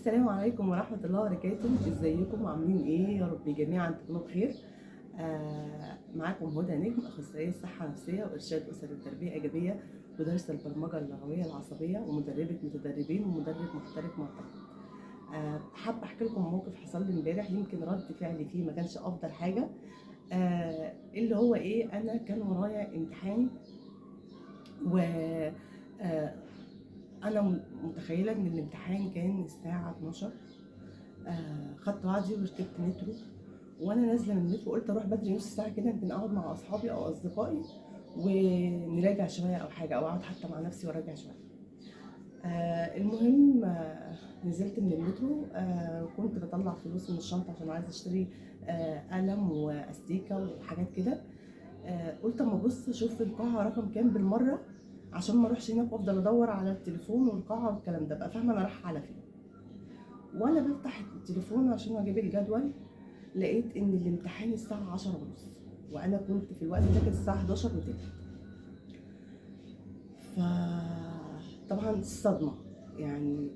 السلام عليكم ورحمة الله وبركاته. ازيكم عاملين ايه؟ يا رب جميعا تكونوا بخير. معاكم هدى نجم، اخصائية صحة نفسية وارشاد اسري وتربية ايجابية ودرس البرمجة اللغوية العصبية ومدربة متدربين ومدرب محترف معتمد. حابة احكي لكم موقف حصل لي امبارح، يمكن رد فعلي فيه ما كانش افضل حاجة. اللي هو ايه، انا كان ورايا امتحان و انا متخيله ان الامتحان كان الساعه 12. خدت بعضي وركبت مترو، وانا نازله من المترو قلت اروح بدري نص ساعه كده، يمكن اقعد مع اصحابي او اصدقائي ونراجع شويه او حاجه، او اقعد حتى مع نفسي وراجع شويه. المهم، نزلت من المترو. كنت بطلع فلوس من الشنطه عشان عايزه اشتري قلم واستيكه وحاجات كده. قلت اما ابص اشوف القاعه رقم كام بالمره، عشان ما اروحش هناك وافضل ادور على التليفون والقاعه والكلام ده، ابقى فاهمه انا رايحه على فين. وانا بفتح التليفون عشان اجيب الجدول، لقيت ان الامتحان الساعه 10:30، وانا كنت في الوقت ده كانت الساعه 11 وتلت. فطبعا الصدمه يعني،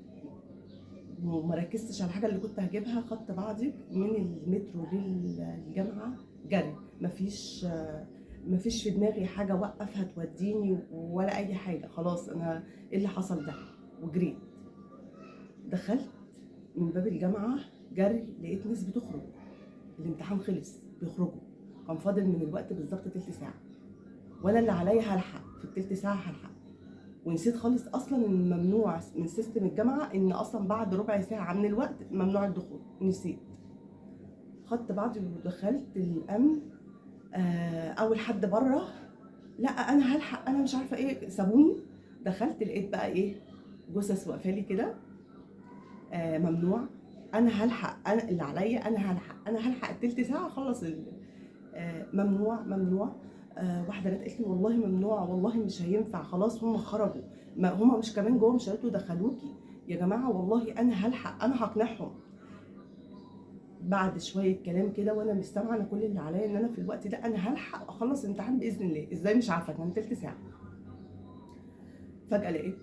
وما ركزتش على الحاجه اللي كنت هجيبها. خدت بعضي من المترو للجامعه جري، مفيش في دماغي حاجه اوقف هتوديني ولا اي حاجه. خلاص انا ايه اللي حصل ده؟ وجريت دخلت من باب الجامعه جري، لقيت ناس بتخرج، الامتحان خلص بيخرجوا. كان فاضل من الوقت بالظبط تلت ساعه، وانا اللي عليا هلحق في التلت ساعه هلحق. ونسيت خالص اصلا ان ممنوع من سيستم الجامعه ان اصلا بعد ربع ساعه من الوقت ممنوع الدخول، نسيت. خدت بعضي ودخلت الامن. اول حد بره، لا انا هلحق، انا مش عارفه ايه، سابوني. دخلت لقيت بقى ايه، جثث واقفه لي كده. ممنوع، انا هلحق، انا اللي عليا انا هلحق، انا هلحق التلت ساعه اخلص ممنوع ممنوع. واحده جت قالت لي والله ممنوع، والله مش هينفع، خلاص هم خرجوا، ما هم مش كمان جوه، مش هيقدروا يدخلوكي يا جماعه، والله انا هلحق، انا هقنعهم. بعد شويه كلام كده وانا مش سامعه، انا كل اللي عليا ان انا في الوقت ده انا هلحق اخلص الامتحان باذن الله. ازاي؟ مش عارفه، كان تلت ساعه. فجاه لقيت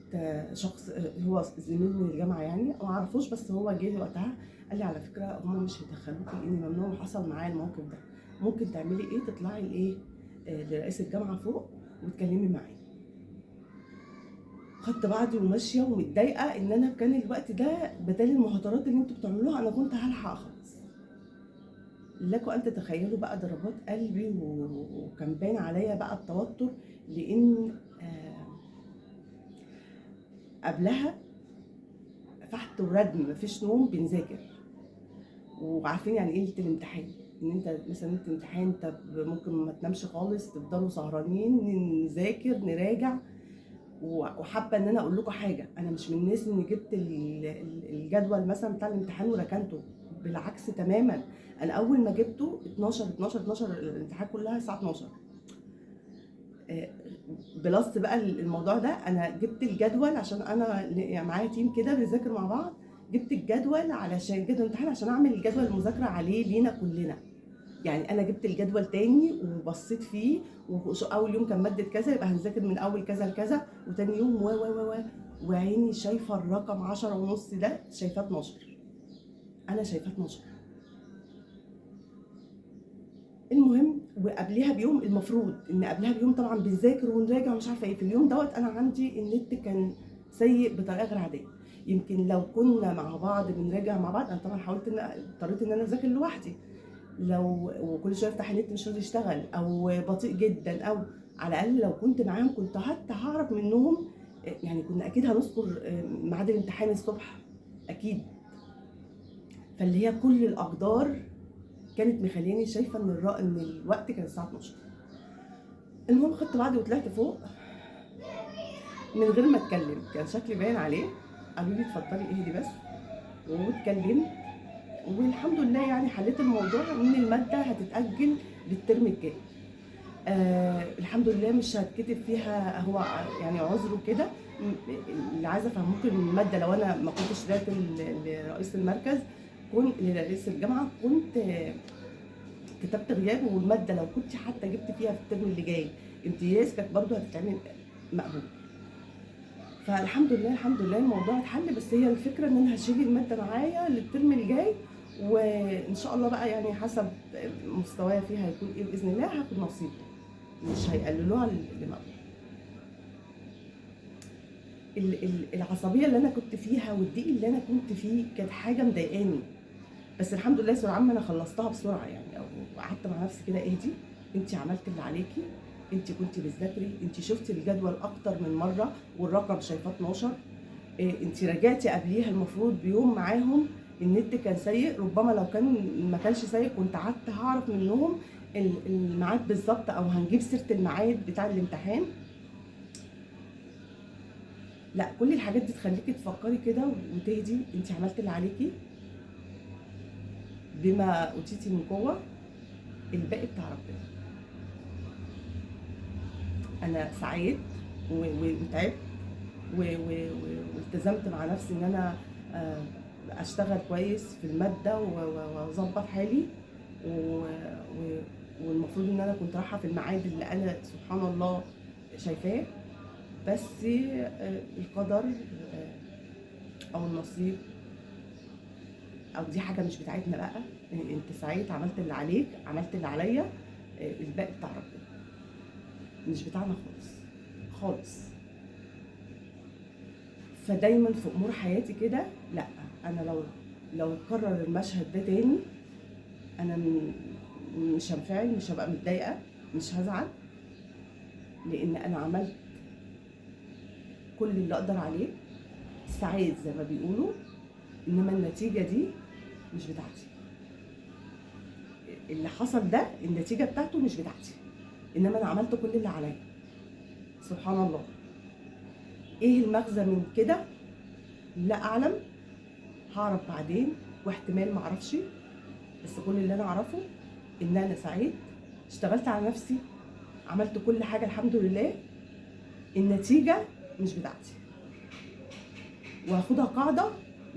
شخص، هو زميل من الجامعه يعني، ما اعرفوش، بس هو جه وقتها قال لي على فكره هم مش هيدخلوكي لان ممنوع، حصل معايا الموقف ده، ممكن تعملي ايه، تطلعي لايه، لرئيس الجامعه فوق وتكلمي معاه. خدت بعضي وماشيه ومتضايقه ان انا كان الوقت ده بدل المهاترات اللي انتوا بتعملوها انا كنت هلحق اخلص. لكم ان تتخيلوا بقى ضربات قلبي، وكان باين عليا بقى التوتر، لان قبلها فحت وردم، مفيش نوم، بنذاكر وعارفين يعني ايه ليله الامتحان، ان انت مثلا انت امتحان، طب ممكن ما تنامش خالص، تفضلوا سهرانين نذاكر نراجع. وحابه ان انا اقول لكم حاجه، انا مش من الناس اللي جبت الجدول مثلا بتاع الامتحان وركنته، بالعكس تماما. انا اول ما جبته 12 الامتحان كلها الساعه 12. بلس بقى الموضوع ده، انا جبت الجدول عشان انا يعني معايا تيم كده بنذاكر مع بعض، جبت الجدول علشان جدول الامتحان عشان اعمل الجدول المذاكره عليه لينا كلنا. يعني انا جبت الجدول تاني وبصيت فيه، واول يوم كان ماده كذا يبقى هنذاكر من اول كذا لكذا، وتاني يوم و وعيني شايفه الرقم 10 ونص ده، شايفاه 12. انا شايفاه 12. المهم، وقبلها بيوم، المفروض ان قبلها بيوم طبعا بنذاكر ونراجع ومش عارفه ايه، في اليوم دوت انا عندي النت كان سيء بطريقه غير عاديه. يمكن لو كنا مع بعض بنراجع مع بعض، انا طبعا حاولت ان اضطريت ان انا اذاكر لوحدي، لو وكل شويه افتح النت مش راضي يشتغل او بطيء جدا، او على الاقل لو كنت معاهم كنت حتى هعرف منهم. يعني كنا اكيد هنذكر ميعاد الامتحان الصبح اكيد. فاللي هي كل الاقدار كانت مخلياني شايفه ان الوقت كان الساعه 12. المهم خدت بعضي وطلعت فوق من غير ما اتكلم، كان شكلي باين عليه. قالوا لي اتفضلي اهدي بس، واتكلمت والحمد لله يعني حليت الموضوع ان الماده هتتاجل للترم الجاي. الحمد لله مش هتكتب فيها، هو يعني عذره كده. اللي عايزه افهمكم ان الماده لو انا ما كنتش راتب لرئيس المركز، لرئيس الجامعه، كنت كتبت غياب، والماده لو كنت حتى جبت فيها في الترم اللي جاي امتياز كانت برضه هتتعمل مقبول. فالحمد لله الحمد لله الموضوع اتحل، بس هي الفكره ان انا هشيل الماده معايا للترم الجاي، وان شاء الله بقى يعني حسب مستواي فيها هيكون ايه باذن الله هاخد نصيبي، مش هيقللوها لمقبول. العصبيه اللي انا كنت فيها والضيق اللي انا كنت فيه كانت حاجه مضايقاني، بس الحمد لله ثانويه عامه انا خلصتها بسرعه يعني، او قعدت مع نفسي كده اهدي، انت عملت اللي عليكي، انت كنت بتذاكري، انت شفتي الجدول اكتر من مره والرقم شايفاه 12، انت راجعتي قبليها المفروض بيوم معاهم، النت كان سيء، ربما لو كان ما كانش سيء كنت قعدت هعرف منهم الميعاد بالظبط، او هنجيب سيره الميعاد بتاع الامتحان. لا كل الحاجات دي تخليكي تفكري كده وتهدي، انت عملت اللي عليكي بما اوتيتي من قوه، الباقي بتاع ربنا. انا سعيت وتعبت والتزمت مع نفسي ان انا اشتغل كويس في الماده واظبط حالي، والمفروض ان انا كنت رايحه في الميعاد اللي انا سبحان الله شايفاه، بس القدر او النصيب، او دي حاجه مش بتاعتنا بقى، انت سعيت عملت اللي عليك عملت اللي عليا، الباقي بتاع ربنا مش بتاعنا خالص خالص. فدايما في امور حياتي كده، لا انا لو اتكرر المشهد ده تاني انا مش هنفعل، مش هبقى متضايقه، مش هزعل، لان انا عملت كل اللي اقدر عليه، سعيت زي ما بيقولوا، انما النتيجه دي مش بتاعتي، اللي حصل ده النتيجه بتاعته مش بتاعتي، انما انا عملت كل اللي عليا سبحان الله. ايه المغزى من كده؟ لا اعلم، هعرف بعدين، واحتمال معرفش، بس كل اللي انا اعرفه ان انا سعيت، اشتغلت على نفسي، عملت كل حاجه الحمد لله، النتيجه مش بتاعتي. وهاخدها قاعده،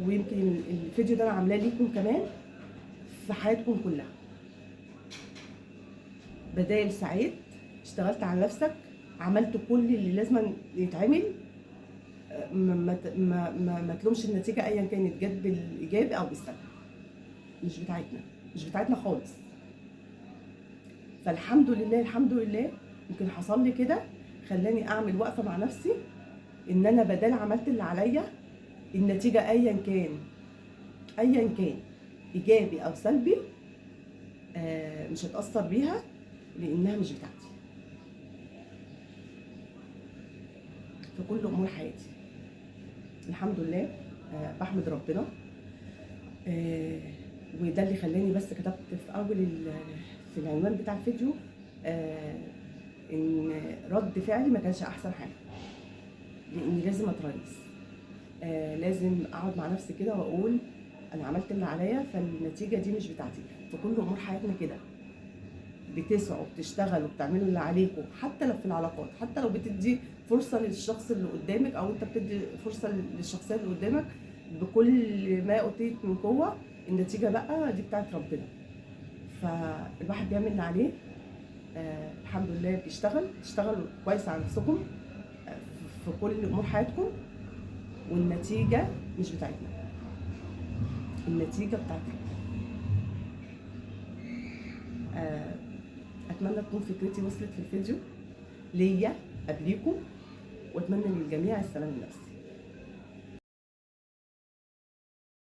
ويمكن الفيديو ده انا عاملاه ليكم كمان في حياتكم كلها، بدايل سعيد، اشتغلت على نفسك، عملت كل اللي لازم يتعمل، ما تلومش النتيجه ايا كانت، جت بالايجاب او بالسلب، مش بتاعتنا، مش بتاعتنا خالص. فالحمد لله الحمد لله، يمكن حصل لي كده خلاني اعمل وقفه مع نفسي، ان انا بدال عملت اللي عليا، النتيجه ايا كان ايا كان ايجابي او سلبي مش هتاثر بيها، لانها مش بتاعتي في كل امور حياتي. الحمد لله بحمد ربنا، وده اللي خلاني بس كتبت في اول في العنوان بتاع الفيديو ان رد فعلي ما كانش احسن حاجه، لاني لازم اتريث، لازم اقعد مع نفسي كده واقول انا عملت اللي عليا، فالنتيجه دي مش بتاعتي. في كل امور حياتنا كده، بتسعوا بتشتغلوا بتعملوا اللي عليكم، حتى لو في العلاقات، حتى لو بتدي فرصه للشخص اللي قدامك، او انت بتدي فرصه للشخصيه اللي قدامك، بكل ما اوتيت من قوه، النتيجه بقى دي بتاعت ربنا. فالواحد بيعمل اللي عليه، الحمد لله تشتغلوا كويس على نفسكم في كل امور حياتكم، والنتيجه مش بتاعتنا، النتيجه بتاعت ربنا. اتمنى تكون فكرتي وصلت في الفيديو ليا قبليكم، واتمنى للجميع السلام النفسي.